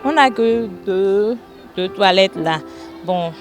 On n'a que deux toilettes là. Bon,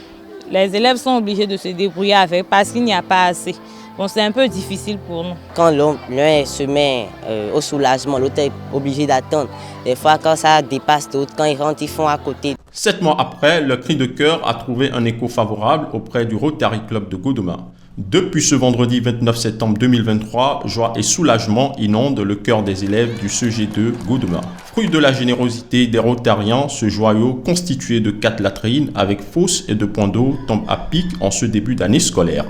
les élèves sont obligés de se débrouiller avec parce qu'il n'y a pas assez. Bon, c'est un peu difficile pour nous. Quand l'un se met au soulagement, l'autre est obligé d'attendre. Des fois, quand ça dépasse l'autre, quand ils rentrent, ils font à côté. 7 mois après, le cri de cœur a trouvé un écho favorable auprès du Rotary Club de Godoma. Depuis ce vendredi 29 septembre 2023, joie et soulagement inondent le cœur des élèves du CG2 Godoma. Fruit de la générosité des Rotariens, ce joyau constitué de 4 latrines avec fosse et de points d'eau tombe à pic en ce début d'année scolaire.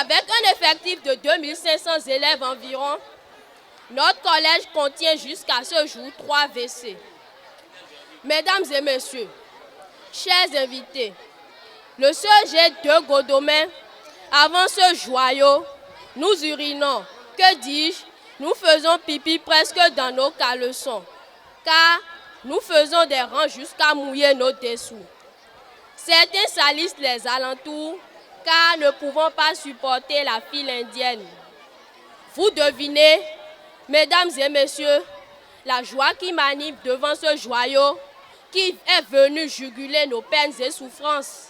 Avec un effectif de 2500 élèves environ, notre collège contient jusqu'à ce jour 3 WC. Mesdames et messieurs, chers invités, le CG2 Godoma, avant ce joyau, nous urinons, que dis-je, nous faisons pipi presque dans nos caleçons, car nous faisons des rangs jusqu'à mouiller nos dessous. Certains salissent les alentours, car ne pouvons pas supporter la file indienne. Vous devinez, mesdames et messieurs, la joie qui m'anime devant ce joyau qui est venu juguler nos peines et souffrances.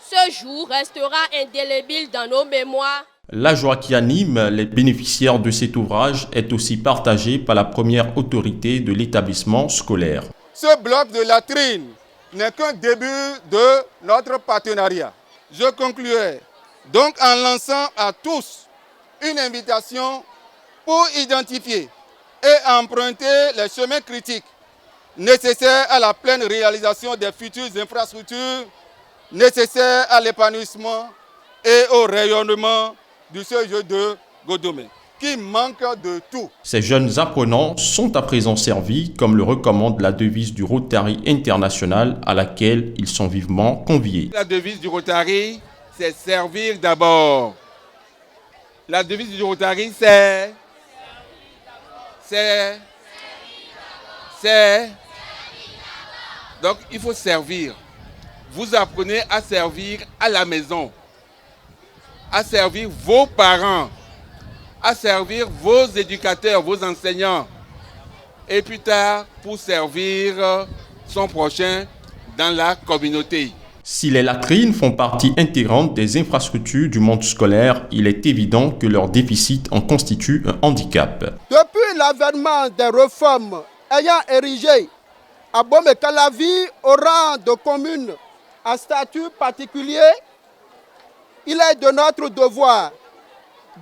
Ce jour restera indélébile dans nos mémoires. La joie qui anime les bénéficiaires de cet ouvrage est aussi partagée par la première autorité de l'établissement scolaire. Ce bloc de latrine n'est qu'un début de notre partenariat. Je conclurai donc en lançant à tous une invitation pour identifier et emprunter les chemins critiques nécessaires à la pleine réalisation des futures infrastructures nécessaires à l'épanouissement et au rayonnement du CG2 Godoma, qui manque de tout. Ces jeunes apprenants sont à présent servis comme le recommande la devise du Rotary International à laquelle ils sont vivement conviés. La devise du Rotary, c'est servir d'abord. La devise du Rotary, c'est... Donc, il faut servir. Vous apprenez à servir à la maison, à servir vos parents, à servir vos éducateurs, vos enseignants, et plus tard pour servir son prochain dans la communauté. Si les latrines font partie intégrante des infrastructures du monde scolaire, il est évident que leur déficit en constitue un handicap. Depuis l'avènement des réformes ayant érigé à Bomé-Calavi au rang de commune à statut particulier, il est de notre devoir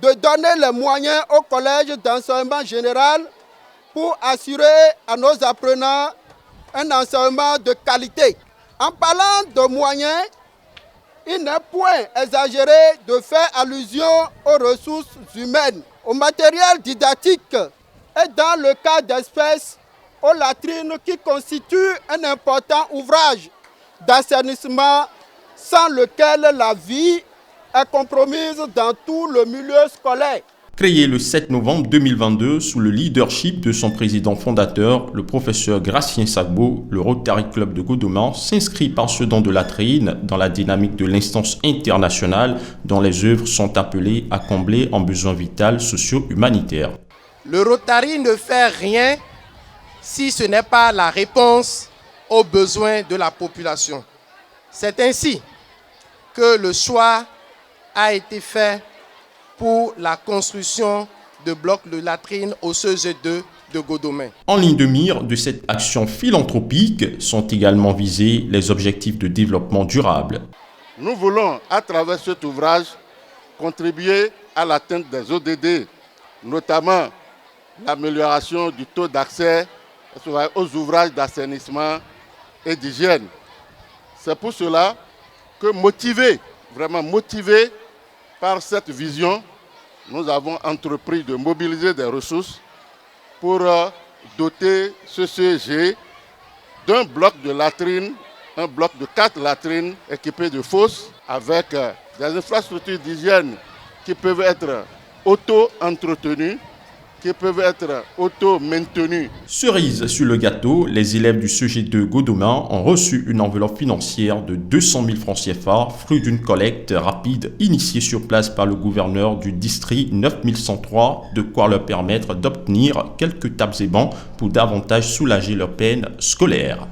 de donner les moyens au collège d'enseignement général pour assurer à nos apprenants un enseignement de qualité. En parlant de moyens, il n'est point exagéré de faire allusion aux ressources humaines, au matériel didactique et dans le cas d'espèce, aux latrines qui constituent un important ouvrage d'assainissement sans lequel la vie est compromise dans tout le milieu scolaire. Créé le 7 novembre 2022 sous le leadership de son président fondateur, le professeur Gracien Sagbo, le Rotary Club de Godoma s'inscrit par ce don de latrine dans la dynamique de l'instance internationale dont les œuvres sont appelées à combler un besoin vital socio-humanitaire. Le Rotary ne fait rien si ce n'est pas la réponse aux besoins de la population. C'est ainsi que le choix a été fait pour la construction de blocs de latrines au CG2 de Godoma. En ligne de mire de cette action philanthropique sont également visés les objectifs de développement durable. Nous voulons, à travers cet ouvrage, contribuer à l'atteinte des ODD, notamment l'amélioration du taux d'accès aux ouvrages d'assainissement et d'hygiène. C'est pour cela que vraiment motivés par cette vision, nous avons entrepris de mobiliser des ressources pour doter ce CEG d'un bloc de latrines, un bloc de 4 latrines équipées de fosses avec des infrastructures d'hygiène qui peuvent être auto-entretenues qui peuvent être auto-maintenus. Cerise sur le gâteau, les élèves du CG2 Godoma ont reçu une enveloppe financière de 200 000 francs CFA, fruit d'une collecte rapide initiée sur place par le gouverneur du district 9103, de quoi leur permettre d'obtenir quelques tables et bancs pour davantage soulager leur peine scolaire.